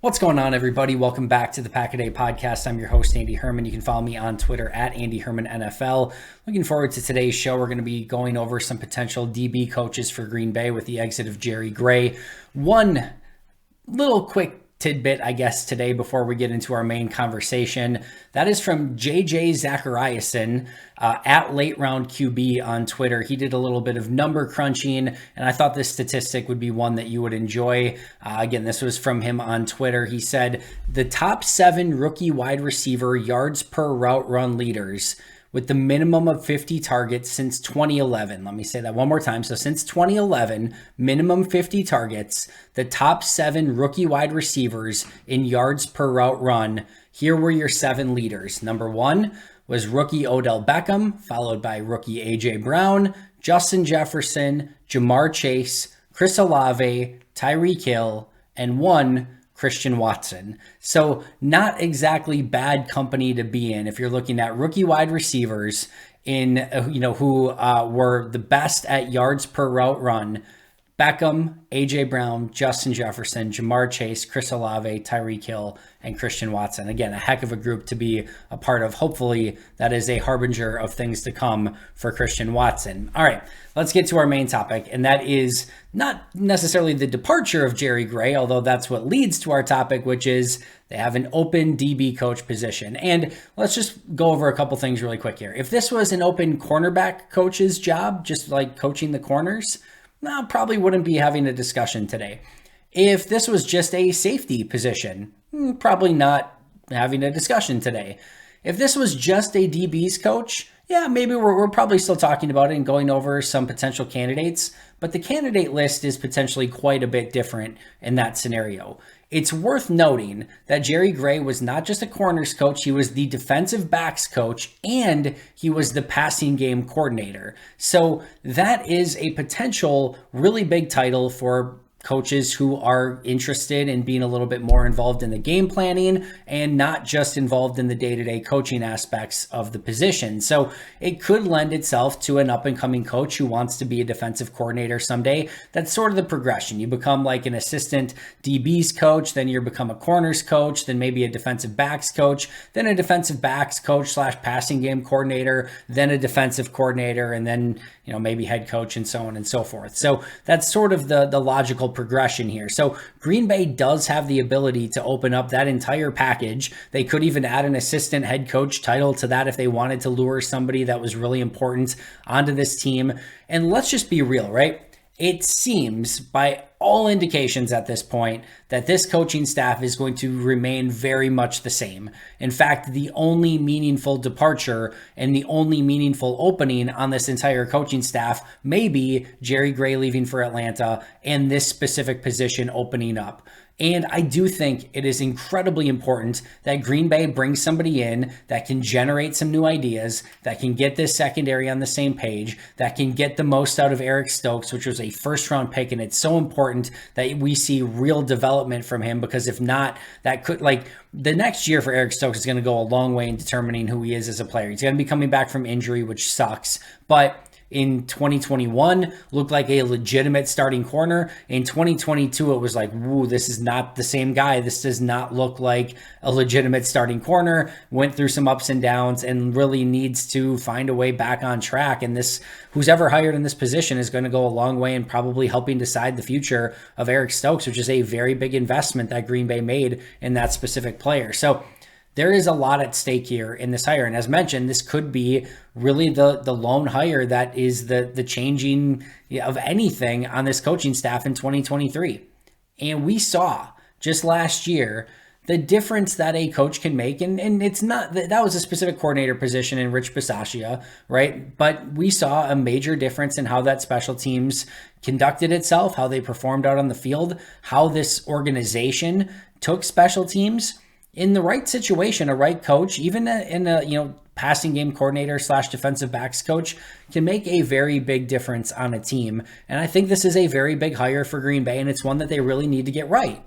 What's going on, everybody? Welcome back to the Pack a Day podcast. I'm your host, Andy Herman. You can follow me on Twitter at Andy Herman NFL. Looking forward to today's show. We're going to be going over some potential DB coaches for Green Bay with the exit of Jerry Gray. One little quick tidbit, I guess, today before we get into our main conversation. That is from JJ Zachariason at Late Round QB on Twitter. He did a little bit of number crunching, and I thought this statistic would be one that you would enjoy. Again, this was from him on Twitter. He said, the top 7 rookie wide receiver yards per route run leaders with the minimum of 50 targets since 2011. Let me say that one more time. So since 2011, minimum 50 targets, the top 7 rookie wide receivers in yards per route run. Here were your 7 leaders. Number 1 was rookie Odell Beckham, followed by rookie A.J. Brown, Justin Jefferson, Jamar Chase, Chris Olave, Tyreek Hill, and 1 Christian Watson. So not exactly bad company to be in if you're looking at rookie wide receivers in, who were the best at yards per route run. Beckham, A.J. Brown, Justin Jefferson, Jamar Chase, Chris Olave, Tyreek Hill, and Christian Watson. Again, a heck of a group to be a part of. Hopefully, that is a harbinger of things to come for Christian Watson. All right, let's get to our main topic, and that is not necessarily the departure of Jerry Gray, although that's what leads to our topic, which is they have an open DB coach position. And let's just go over a couple things really quick here. If this was an open cornerback coach's job, just like coaching the corners, probably wouldn't be having a discussion today. If this was just a safety position, probably not having a discussion today. If this was just a DB's coach, yeah, maybe we're probably still talking about it and going over some potential candidates, but the candidate list is potentially quite a bit different in that scenario. It's worth noting that Jerry Gray was not just a corners coach, he was the defensive backs coach, and he was the passing game coordinator. So that is a potential really big title for coaches who are interested in being a little bit more involved in the game planning and not just involved in the day-to-day coaching aspects of the position. So it could lend itself to an up-and-coming coach who wants to be a defensive coordinator someday. That's sort of the progression. You become like an assistant DB's coach, then you become a corners coach, then maybe a defensive backs coach, then a defensive backs coach / passing game coordinator, then a defensive coordinator, and then maybe head coach, and so on and so forth. So that's sort of the logical progression here. So Green Bay does have the ability to open up that entire package. They could even add an assistant head coach title to that if they wanted to lure somebody that was really important onto this team. And let's just be real, right? It seems by all indications at this point that this coaching staff is going to remain very much the same. In fact, the only meaningful departure and the only meaningful opening on this entire coaching staff may be Jerry Gray leaving for Atlanta and this specific position opening up. And I do think it is incredibly important that Green Bay brings somebody in that can generate some new ideas, that can get this secondary on the same page, that can get the most out of Eric Stokes, which was a first-round pick. And it's so important that we see real development from him, because if not, that could, the next year for Eric Stokes is going to go a long way in determining who he is as a player. He's going to be coming back from injury, which sucks. But in 2021, looked like a legitimate starting corner. In 2022, it was like, woo, this is not the same guy. This does not look like a legitimate starting corner. Went through some ups and downs and really needs to find a way back on track. And who's ever hired in this position is going to go a long way in probably helping decide the future of Eric Stokes, which is a very big investment that Green Bay made in that specific player. So there is a lot at stake here in this hire. And as mentioned, this could be really the lone hire that is the changing of anything on this coaching staff in 2023. And we saw just last year the difference that a coach can make. And it's not that was a specific coordinator position in Rich Bisaccia, right? But we saw a major difference in how that special teams conducted itself, how they performed out on the field, how this organization took special teams. In the right situation, a right coach, even in a passing game coordinator / defensive backs coach, can make a very big difference on a team. And I think this is a very big hire for Green Bay, and it's one that they really need to get right.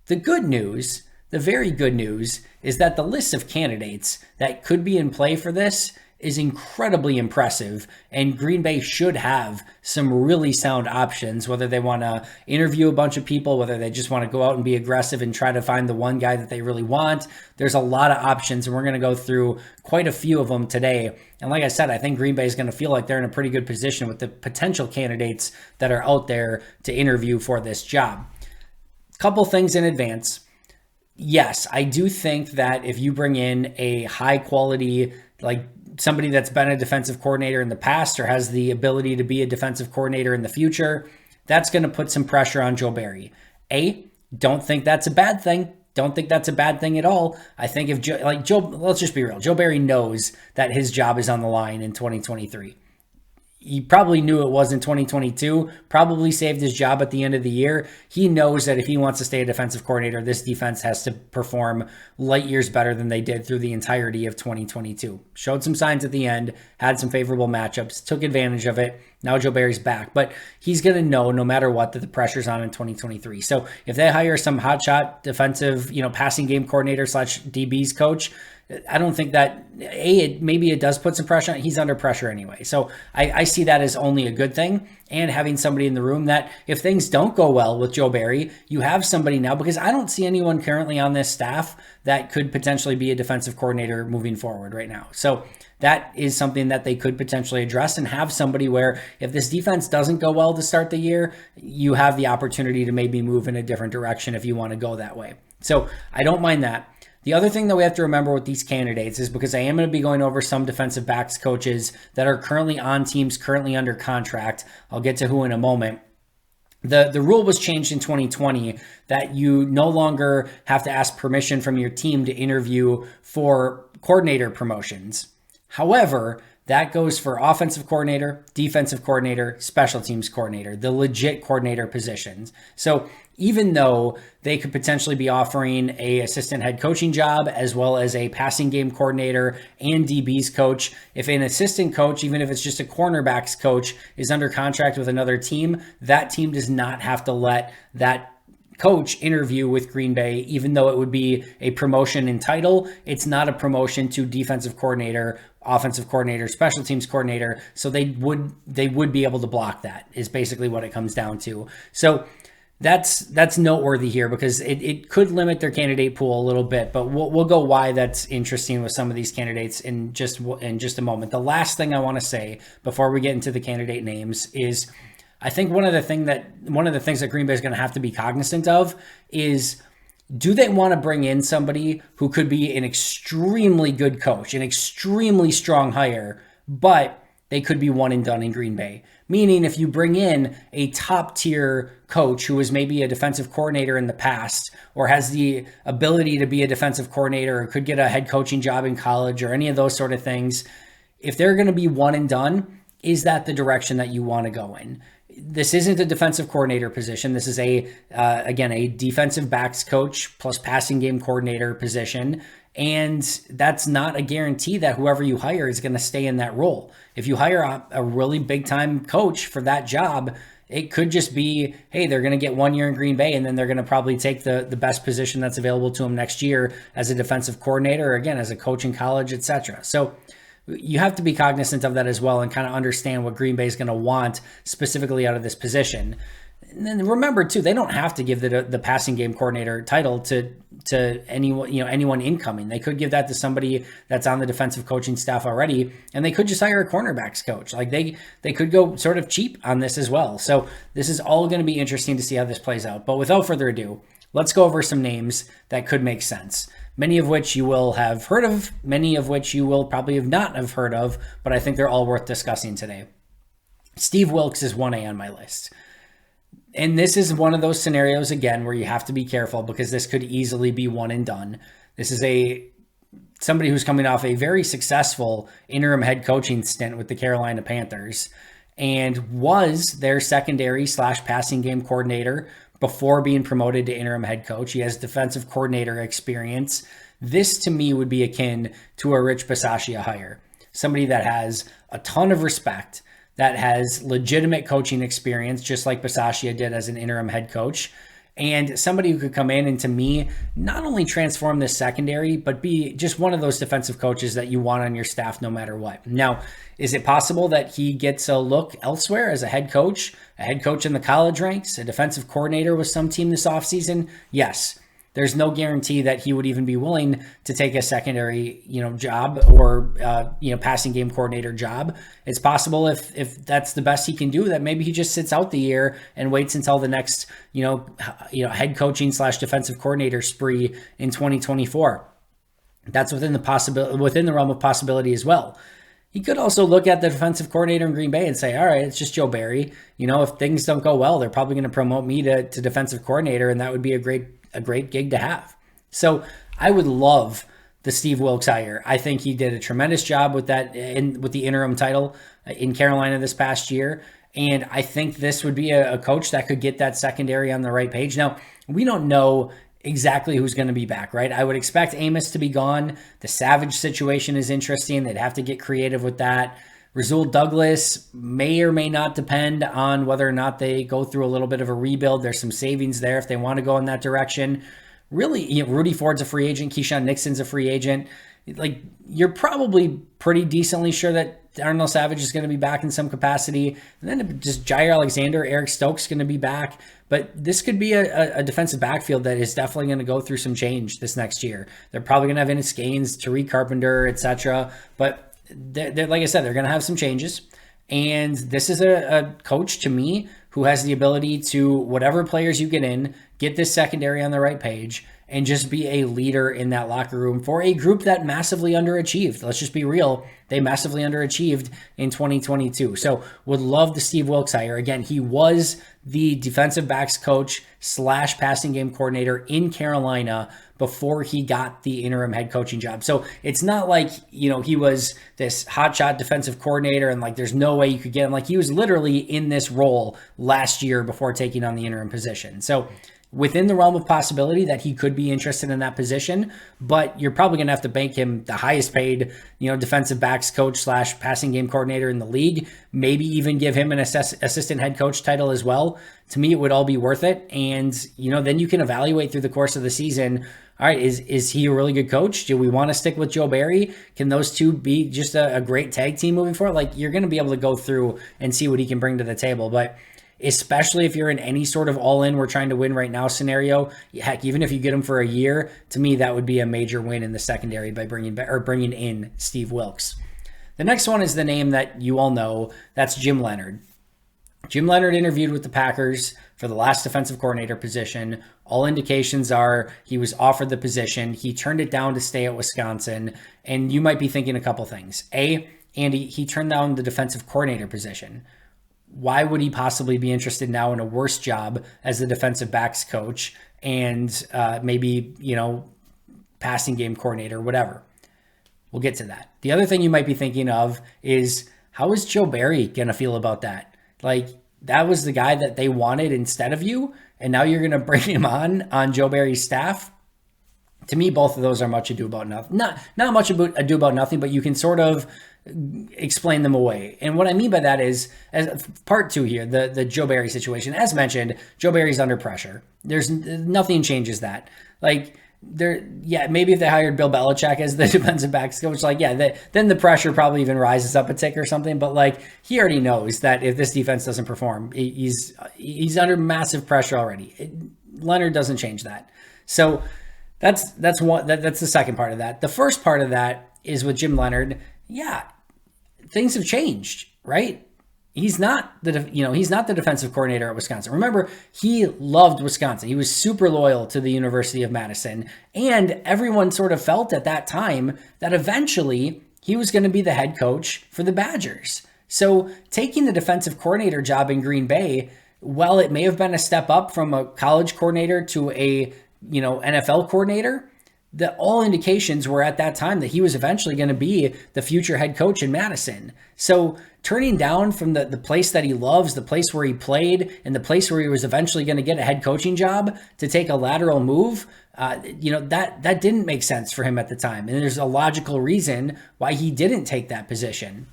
The good news, the very good news, is that the list of candidates that could be in play for this is incredibly impressive, and Green Bay should have some really sound options, whether they want to interview a bunch of people, whether they just want to go out and be aggressive and try to find the one guy that they really want. There's a lot of options, and we're going to go through quite a few of them today. And like I said, I think Green Bay is going to feel like they're in a pretty good position with the potential candidates that are out there to interview for this job. Couple things in advance. Yes, I do think that if you bring in a high quality, like somebody that's been a defensive coordinator in the past or has the ability to be a defensive coordinator in the future, that's going to put some pressure on Joe Barry. Don't think that's a bad thing. Don't think that's a bad thing at all. I think if Joe, let's just be real. Joe Barry knows that his job is on the line in 2023. He probably knew it was in 2022, probably saved his job at the end of the year. He knows that if he wants to stay a defensive coordinator, this defense has to perform light years better than they did through the entirety of 2022. Showed some signs at the end, had some favorable matchups, took advantage of it. Now Joe Barry's back, but he's going to know no matter what that the pressure's on in 2023. So if they hire some hotshot defensive, passing game coordinator / DBs coach, I don't think that maybe it does put some pressure on. He's under pressure anyway. So I see that as only a good thing. And having somebody in the room that if things don't go well with Joe Barry, you have somebody now, because I don't see anyone currently on this staff that could potentially be a defensive coordinator moving forward right now. So that is something that they could potentially address and have somebody where if this defense doesn't go well to start the year, you have the opportunity to maybe move in a different direction if you want to go that way. So I don't mind that. The other thing that we have to remember with these candidates is, because I am going to be going over some defensive backs coaches that are currently on teams, currently under contract. I'll get to who in a moment. The rule was changed in 2020 that you no longer have to ask permission from your team to interview for coordinator promotions. However, that goes for offensive coordinator, defensive coordinator, special teams coordinator, the legit coordinator positions. So even though they could potentially be offering a assistant head coaching job as well as a passing game coordinator and DBs coach, if an assistant coach, even if it's just a cornerbacks coach, is under contract with another team, that team does not have to let that coach interview with Green Bay, even though it would be a promotion in title. It's not a promotion to defensive coordinator, offensive coordinator, special teams coordinator. So they would be able to block that, is basically what it comes down to. So that's noteworthy here, because it could limit their candidate pool a little bit, but we'll go why that's interesting with some of these candidates in just a moment. The last thing I want to say before we get into the candidate names is, I think one of the things that Green Bay is going to have to be cognizant of is, do they want to bring in somebody who could be an extremely good coach, an extremely strong hire, but they could be one and done in Green Bay? Meaning, if you bring in a top tier coach who was maybe a defensive coordinator in the past, or has the ability to be a defensive coordinator, or could get a head coaching job in college, or any of those sort of things, if they're going to be one and done, is that the direction that you want to go in? This isn't a defensive coordinator position. This is again, a defensive backs coach plus passing game coordinator position. And that's not a guarantee that whoever you hire is going to stay in that role. If you hire a really big time coach for that job, it could just be, hey, they're going to get 1 year in Green Bay, and then they're going to probably take the best position that's available to them next year as a defensive coordinator, or again, as a coach in college, etc. So you have to be cognizant of that as well, and kind of understand what Green Bay is going to want specifically out of this position. And then remember too, they don't have to give the passing game coordinator title to anyone incoming. They could give that to somebody that's on the defensive coaching staff already, and they could just hire a cornerbacks coach. Like they could go sort of cheap on this as well. So this is all going to be interesting to see how this plays out. But without further ado, let's go over some names that could make sense. Many of which you will have heard of, many of which you will probably not have heard of, but I think they're all worth discussing today. Steve Wilks is 1A on my list. And this is one of those scenarios, again, where you have to be careful, because this could easily be one and done. This is somebody who's coming off a very successful interim head coaching stint with the Carolina Panthers, and was their secondary / passing game coordinator before being promoted to interim head coach. He has defensive coordinator experience. This to me would be akin to a Rich Bisaccia hire. Somebody that has a ton of respect, that has legitimate coaching experience, just like Bisaccia did as an interim head coach, and somebody who could come in and, to me, not only transform this secondary, but be just one of those defensive coaches that you want on your staff no matter what. Now, is it possible that he gets a look elsewhere as a head coach in the college ranks, a defensive coordinator with some team this offseason? Yes. There's no guarantee that he would even be willing to take a secondary, job or, passing game coordinator job. It's possible if that's the best he can do, that maybe he just sits out the year and waits until the next, head coaching / defensive coordinator spree in 2024. That's within the realm of possibility as well. He could also look at the defensive coordinator in Green Bay and say, all right, it's just Joe Barry. If things don't go well, they're probably going to promote me to defensive coordinator, and that would be a great gig to have. So I would love the Steve Wilks hire. I think he did a tremendous job with that with the interim title in Carolina this past year. And I think this would be a coach that could get that secondary on the right page. Now, we don't know exactly who's going to be back, right? I would expect Amos to be gone. The Savage situation is interesting. They'd have to get creative with that. Rasul Douglas may or may not depend on whether or not they go through a little bit of a rebuild. There's some savings there if they want to go in that direction. Really, Rudy Ford's a free agent. Keyshawn Nixon's a free agent. Like, you're probably pretty decently sure that Darnell Savage is going to be back in some capacity. And then just Jair Alexander, Eric Stokes going to be back. But this could be a defensive backfield that is definitely going to go through some change this next year. They're probably going to have Ennis Gaines, Tariq Carpenter, etc. But they're, like I said, they're going to have some changes. And this is a coach, to me, who has the ability to, whatever players you get in, get this secondary on the right page and just be a leader in that locker room for a group that massively underachieved. Let's just be real. They massively underachieved in 2022. So would love the Steve Wilks hire. Again, he was the defensive backs coach / passing game coordinator in Carolina before he got the interim head coaching job. So it's not like, he was this hotshot defensive coordinator and like there's no way you could get him. Like, he was literally in this role last year before taking on the interim position. So within the realm of possibility that he could be interested in that position, but you're probably going to have to bank him the highest paid, defensive backs coach / passing game coordinator in the league, maybe even give him an assistant head coach title as well. To me, it would all be worth it. And, then you can evaluate through the course of the season. All right, is he a really good coach? Do we want to stick with Joe Barry? Can those two be just a great tag team moving forward? Like, you're going to be able to go through and see what he can bring to the table. But especially if you're in any sort of all-in, we're trying to win right now scenario, heck, even if you get him for a year, to me, that would be a major win in the secondary by bringing in Steve Wilks. The next one is the name that you all know. That's Jim Leonhard. Jim Leonhard interviewed with the Packers for the last defensive coordinator position. All indications are he was offered the position. He turned it down to stay at Wisconsin. And you might be thinking a couple things. A, Andy, he turned down the defensive coordinator position. Why would he possibly be interested now in a worse job as the defensive backs coach and maybe, passing game coordinator, whatever? We'll get to that. The other thing you might be thinking of is, how is Joe Barry going to feel about that? Like, that was the guy that they wanted instead of you, and now you're going to bring him on Joe Barry's staff? To me, both of those are much ado about nothing. Not much ado about nothing, but you can sort of explain them away. And what I mean by that is, as part two here, the Joe Barry situation. As mentioned, Joe Barry's under pressure. There's nothing changes that. Like, maybe if they hired Bill Belichick as the defensive backs coach, then the pressure probably even rises up a tick or something. But like, he already knows that if this defense doesn't perform, he's under massive pressure already. Leonhard doesn't change that. So that's the second part of that. The first part of that is with Jim Leonhard. Yeah, things have changed, right? He's not the defensive coordinator at Wisconsin. Remember, he loved Wisconsin. He was super loyal to the University of Madison, and everyone sort of felt at that time that eventually he was going to be the head coach for the Badgers. So taking the defensive coordinator job in Green Bay, while it may have been a step up from a college coordinator to a NFL coordinator, all indications were at that time that he was eventually going to be the future head coach in Madison. So turning down from the place that he loves, the place where he played, and the place where he was eventually going to get a head coaching job to take a lateral move, that didn't make sense for him at the time. And there's a logical reason why he didn't take that position.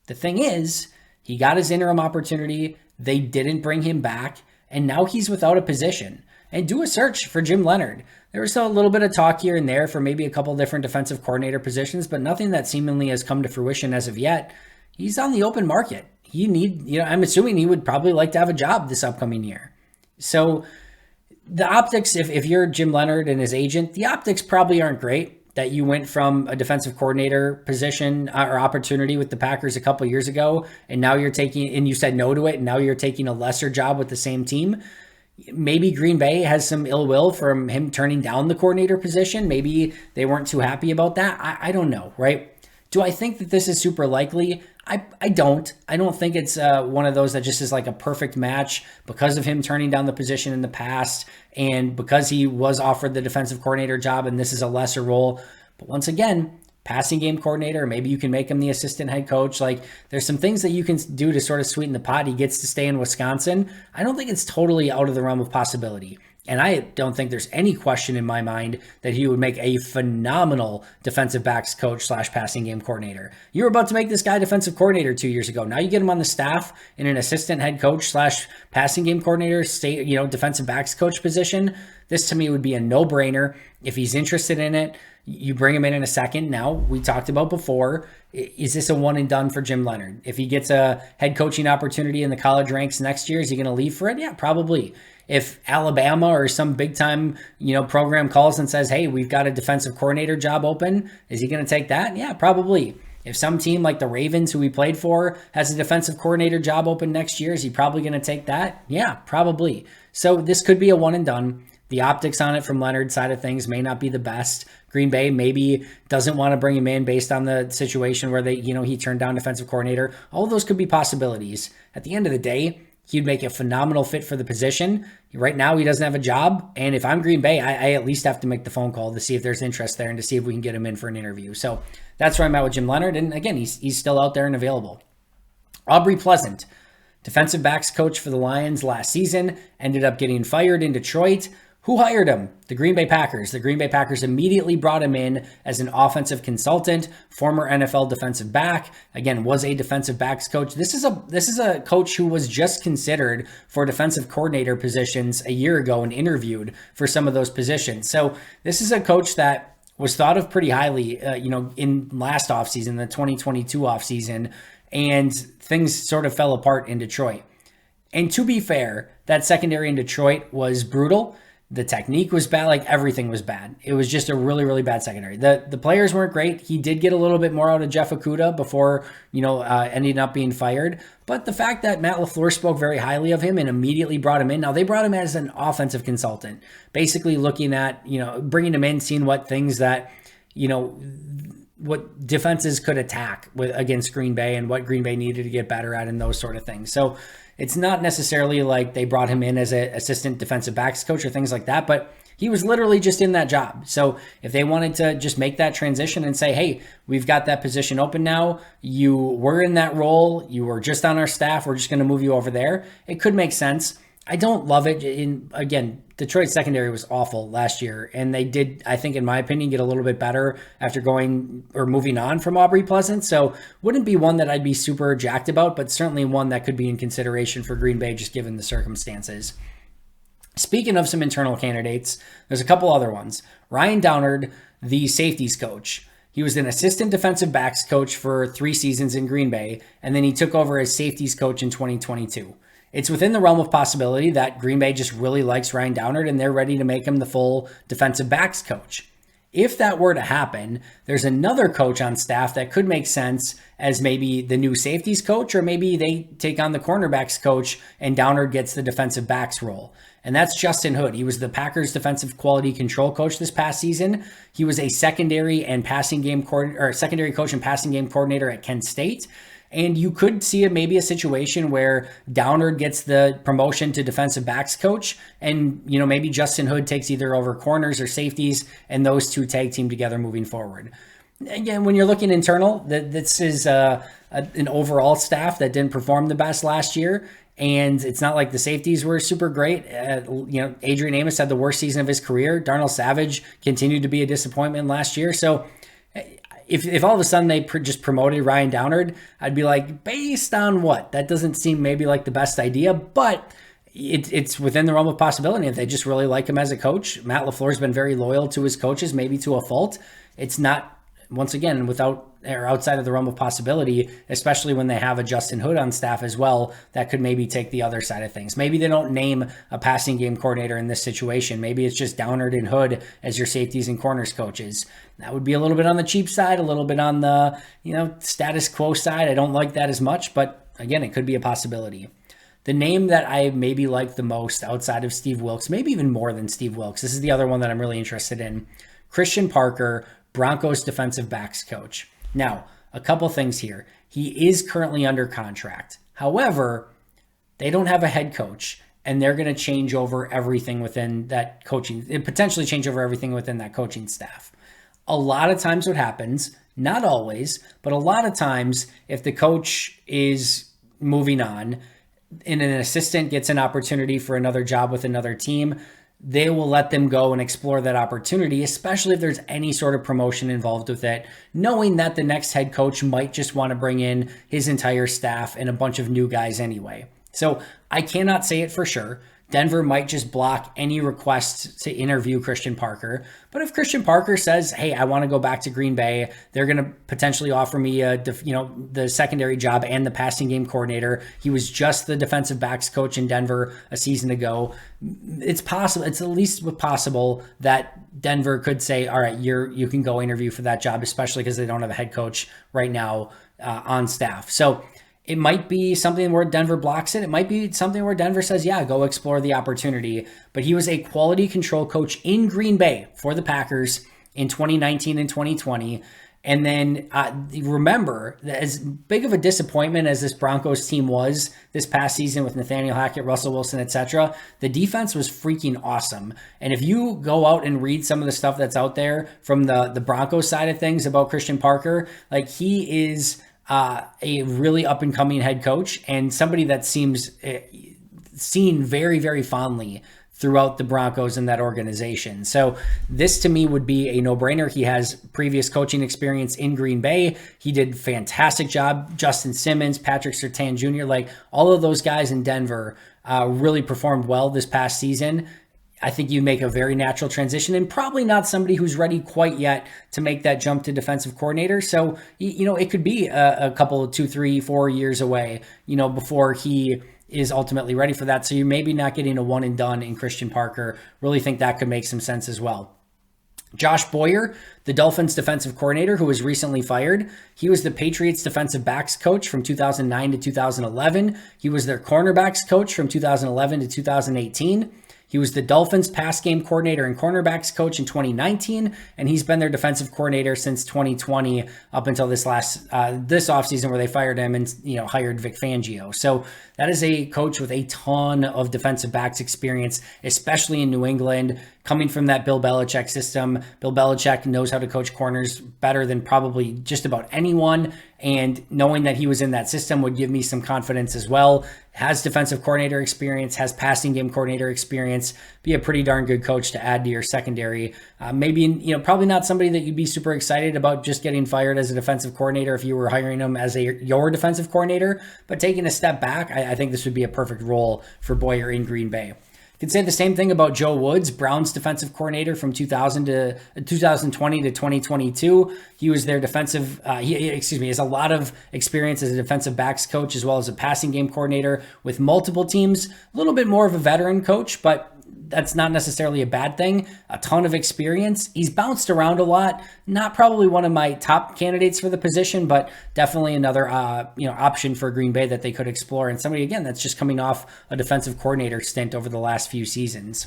The thing is, he got his interim opportunity. They didn't bring him back, and now he's without a position. and do a search for Jim Leonard. There was a little bit of talk here and there for maybe a couple different defensive coordinator positions, but nothing that seemingly has come to fruition as of yet. He's on the open market. I'm assuming he would probably like to have a job this upcoming year. So the optics, if you're Jim Leonard and his agent, the optics probably aren't great that you went from a defensive coordinator position or opportunity with the Packers a couple years ago, and now you said no to it, and now you're taking a lesser job with the same team. Maybe Green Bay has some ill will from him turning down the coordinator position. Maybe they weren't too happy about that. I don't know, right? Do I think that this is super likely? I don't. I don't think it's one of those that just is like a perfect match because of him turning down the position in the past and because he was offered the defensive coordinator job and this is a lesser role. But once again, passing game coordinator, maybe you can make him the assistant head coach. Like there's some things that you can do to sort of sweeten the pot. He gets to stay in Wisconsin. I don't think it's totally out of the realm of possibility. And I don't think there's any question in my mind that he would make a phenomenal defensive backs coach / passing game coordinator. You were about to make this guy defensive coordinator 2 years ago. Now you get him on the staff in an assistant head coach / passing game coordinator, defensive backs coach position. This to me would be a no-brainer. If he's interested in it, you bring him in a second. Now, we talked about before, is this a one and done for Jim Leonard? If he gets a head coaching opportunity in the college ranks next year, is he going to leave for it? Yeah, probably. If Alabama or some big time, program calls and says, hey, we've got a defensive coordinator job open, is he going to take that? Yeah, probably. If some team like the Ravens, who he played for, has a defensive coordinator job open next year, is he probably going to take that? Yeah, probably. So this could be a one and done. The optics on it from Leonard's side of things may not be the best. Green Bay maybe doesn't want to bring him in based on the situation where he turned down defensive coordinator. All of those could be possibilities. At the end of the day, he'd make a phenomenal fit for the position. Right now, he doesn't have a job. And if I'm Green Bay, I at least have to make the phone call to see if there's interest there and to see if we can get him in for an interview. So that's where I'm at with Jim Leonard. And again, he's still out there and available. Aubrey Pleasant, defensive backs coach for the Lions last season, ended up getting fired in Detroit. Who hired him? The Green Bay Packers. The Green Bay Packers immediately brought him in as an offensive consultant, former NFL defensive back. Again, was a defensive backs coach. This is a coach who was just considered for defensive coordinator positions a year ago and interviewed for some of those positions. So this is a coach that was thought of pretty highly, in last offseason, the 2022 offseason, and things sort of fell apart in Detroit. And to be fair, that secondary in Detroit was brutal. The technique was bad. Like everything was bad. It was just a really, really bad secondary. The players weren't great. He did get a little bit more out of Jeff Okudah before, ending up being fired. But the fact that Matt LaFleur spoke very highly of him and immediately brought him in. Now they brought him as an offensive consultant, basically looking at, bringing him in, seeing what things that, what defenses could attack against Green Bay and what Green Bay needed to get better at and those sort of things. So it's not necessarily like they brought him in as an assistant defensive backs coach or things like that, but he was literally just in that job. So if they wanted to just make that transition and say, hey, we've got that position open now, you were in that role, you were just on our staff, we're just going to move you over there, it could make sense. I don't love it. Again, Detroit's secondary was awful last year, and they did, I think, in my opinion, get a little bit better after moving on from Aubrey Pleasant. So wouldn't be one that I'd be super jacked about, but certainly one that could be in consideration for Green Bay just given the circumstances. Speaking of some internal candidates, there's a couple other ones. Ryan Downard, the safeties coach. He was an assistant defensive backs coach for 3 seasons in Green Bay, and then he took over as safeties coach in 2022. It's within the realm of possibility that Green Bay just really likes Ryan Downard and they're ready to make him the full defensive backs coach. If that were to happen, there's another coach on staff that could make sense as maybe the new safeties coach, or maybe they take on the cornerbacks coach and Downard gets the defensive backs role. And that's Justin Hood. He was the Packers defensive quality control coach this past season. He was a secondary coach and passing game coordinator at Kent State. And you could see maybe a situation where Downard gets the promotion to defensive backs coach, and maybe Justin Hood takes either over corners or safeties, and those two tag team together moving forward. Again, when you're looking internal, this is an overall staff that didn't perform the best last year, and it's not like the safeties were super great. Adrian Amos had the worst season of his career. Darnell Savage continued to be a disappointment last year. So if all of a sudden they just promoted Ryan Downard, I'd be like, based on what? That doesn't seem maybe like the best idea, but it's within the realm of possibility. If they just really like him as a coach, Matt LaFleur's been very loyal to his coaches, maybe to a fault. It's not, once again, without or outside of the realm of possibility, especially when they have a Justin Hood on staff as well, that could maybe take the other side of things. Maybe they don't name a passing game coordinator in this situation. Maybe it's just Downard and Hood as your safeties and corners coaches. That would be a little bit on the cheap side, a little bit on the, status quo side. I don't like that as much, but again, it could be a possibility. The name that I maybe like the most outside of Steve Wilks, maybe even more than Steve Wilks, this is the other one that I'm really interested in, Christian Parker, Broncos defensive backs coach. Now, a couple things here. He is currently under contract. However, they don't have a head coach, and they're going to change over everything within that coaching, potentially change over everything within that coaching staff. A lot of times what happens, not always, but a lot of times if the coach is moving on, and an assistant gets an opportunity for another job with another team, they will let them go and explore that opportunity, especially if there's any sort of promotion involved with it, knowing that the next head coach might just want to bring in his entire staff and a bunch of new guys anyway. So I cannot say it for sure. Denver might just block any request to interview Christian Parker. But if Christian Parker says, hey, I want to go back to Green Bay, they're going to potentially offer me the secondary job and the passing game coordinator. He was just the defensive backs coach in Denver a season ago. It's possible. It's at least possible that Denver could say, all right, you can go interview for that job, especially because they don't have a head coach right now on staff. So it might be something where Denver blocks it. It might be something where Denver says, yeah, go explore the opportunity. But he was a quality control coach in Green Bay for the Packers in 2019 and 2020. And then remember, as big of a disappointment as this Broncos team was this past season with Nathaniel Hackett, Russell Wilson, etc., the defense was freaking awesome. And if you go out and read some of the stuff that's out there from the Broncos side of things about Christian Parker, like he is a really up-and-coming head coach and somebody that seems seen very, very fondly throughout the Broncos and that organization. So this to me would be a no-brainer. He has previous coaching experience in Green Bay. He did a fantastic job. Justin Simmons, Patrick Surtain Jr., like all of those guys in Denver really performed well this past season. I think you make a very natural transition and probably not somebody who's ready quite yet to make that jump to defensive coordinator. So, it could be a couple, 2, 3, 4 years away, before he is ultimately ready for that. So you're maybe not getting a one and done in Christian Parker. Really think that could make some sense as well. Josh Boyer, the Dolphins defensive coordinator who was recently fired. He was the Patriots defensive backs coach from 2009 to 2011. He was their cornerbacks coach from 2011 to 2018. He was the Dolphins pass game coordinator and cornerbacks coach in 2019, and he's been their defensive coordinator since 2020 up until this offseason where they fired him and hired Vic Fangio. So that is a coach with a ton of defensive backs experience, especially in New England, coming from that Bill Belichick system. Bill Belichick knows how to coach corners better than probably just about anyone, and knowing that he was in that system would give me some confidence as well. Has defensive coordinator experience, has passing game coordinator experience, be a pretty darn good coach to add to your secondary. Maybe, probably not somebody that you'd be super excited about just getting fired as a defensive coordinator if you were hiring him as your defensive coordinator, but taking a step back, I think this would be a perfect role for Boyer in Green Bay. Could say the same thing about Joe Woods, Browns defensive coordinator from 2020 to 2022. He was their defensive, he has a lot of experience as a defensive backs coach as well as a passing game coordinator with multiple teams. A little bit more of a veteran coach, but that's not necessarily a bad thing. A ton of experience. He's bounced around a lot. Not probably one of my top candidates for the position, but definitely another option for Green Bay that they could explore. And somebody, again, that's just coming off a defensive coordinator stint over the last few seasons.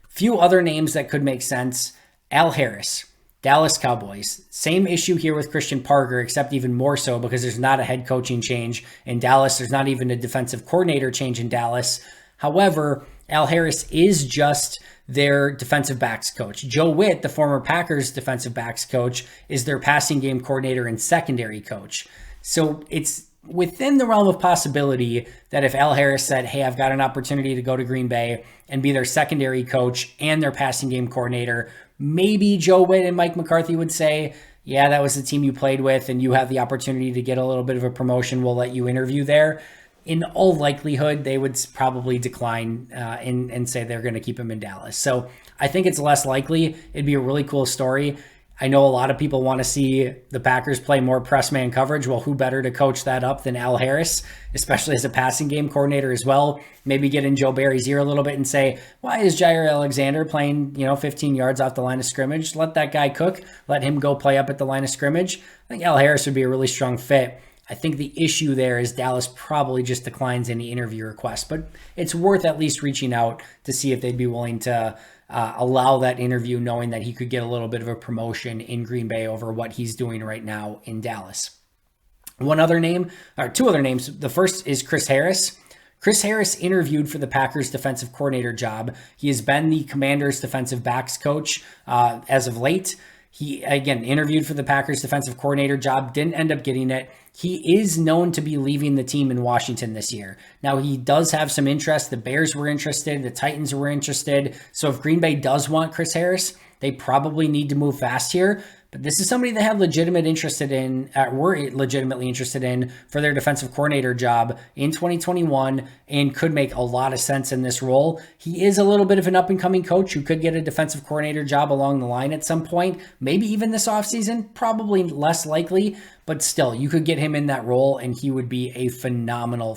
Few other names that could make sense. Al Harris, Dallas Cowboys. Same issue here with Christian Parker, except even more so because there's not a head coaching change in Dallas. There's not even a defensive coordinator change in Dallas. However, Al Harris is just their defensive backs coach. Joe Witt, the former Packers defensive backs coach, is their passing game coordinator and secondary coach. So it's within the realm of possibility that if Al Harris said, hey, I've got an opportunity to go to Green Bay and be their secondary coach and their passing game coordinator, maybe Joe Witt and Mike McCarthy would say, yeah, that was the team you played with and you have the opportunity to get a little bit of a promotion. We'll let you interview there. in all likelihood, they would probably decline and say they're going to keep him in Dallas. So I think it's less likely. It'd be a really cool story. I know a lot of people want to see the Packers play more press man coverage. Well, who better to coach that up than Al Harris, especially as a passing game coordinator as well? Maybe get in Joe Barry's ear a little bit and say, why is Jair Alexander playing, 15 yards off the line of scrimmage? Let that guy cook. Let him go play up at the line of scrimmage. I think Al Harris would be a really strong fit. I think the issue there is Dallas probably just declines any interview request, but it's worth at least reaching out to see if they'd be willing to allow that interview, knowing that he could get a little bit of a promotion in Green Bay over what he's doing right now in Dallas. One other name, or two other names. The first is Chris Harris. Chris Harris interviewed for the Packers defensive coordinator job. He has been the Commanders defensive backs coach as of late. He, again, interviewed for the Packers defensive coordinator job, didn't end up getting it. He is known to be leaving the team in Washington this year. Now, he does have some interest. The Bears were interested. The Titans were interested. So if Green Bay does want Chris Harris, they probably need to move fast here. But this is somebody they have were legitimately interested in for their defensive coordinator job in 2021 and could make a lot of sense in this role. He is a little bit of an up-and-coming coach who could get a defensive coordinator job along the line at some point, maybe even this offseason, probably less likely, but still, you could get him in that role and he would be a phenomenal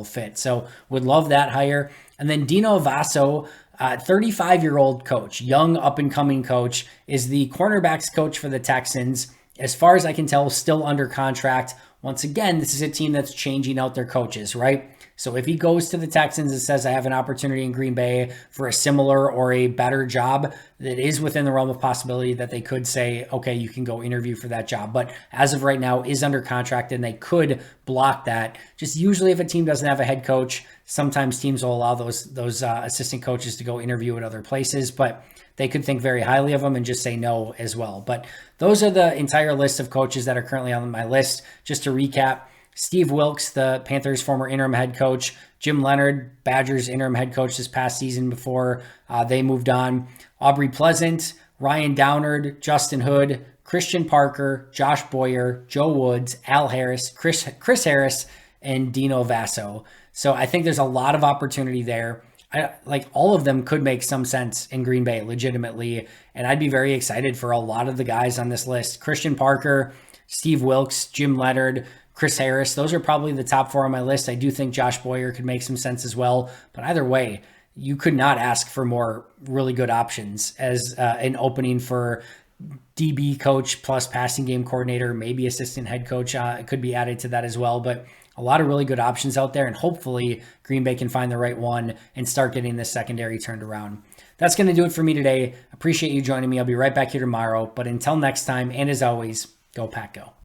fit. So would love that hire. And then Dino Vasso, 35-year-old coach, young up-and-coming coach, is the cornerbacks coach for the Texans. As far as I can tell, still under contract. Once again, this is a team that's changing out their coaches, right? So if he goes to the Texans and says, I have an opportunity in Green Bay for a similar or a better job, that is within the realm of possibility that they could say, okay, you can go interview for that job. But as of right now, is under contract and they could block that. Just usually if a team doesn't have a head coach, sometimes teams will allow those assistant coaches to go interview at other places, but they could think very highly of them and just say no as well. But those are the entire list of coaches that are currently on my list. Just to recap, Steve Wilks, the Panthers' former interim head coach, Jim Leonard, Badgers' interim head coach this past season before they moved on, Aubrey Pleasant, Ryan Downard, Justin Hood, Christian Parker, Josh Boyer, Joe Woods, Al Harris, Chris Harris, and Dino Vasso. So I think there's a lot of opportunity there. All of them could make some sense in Green Bay legitimately. And I'd be very excited for a lot of the guys on this list. Christian Parker, Steve Wilks, Jim Leonard, Chris Harris. Those are probably the top four on my list. I do think Josh Boyer could make some sense as well. But either way, you could not ask for more really good options as an opening for DB coach plus passing game coordinator, maybe assistant head coach could be added to that as well. But a lot of really good options out there, and hopefully Green Bay can find the right one and start getting this secondary turned around. That's going to do it for me today. Appreciate you joining me. I'll be right back here tomorrow. But until next time, and as always, go Pack Go.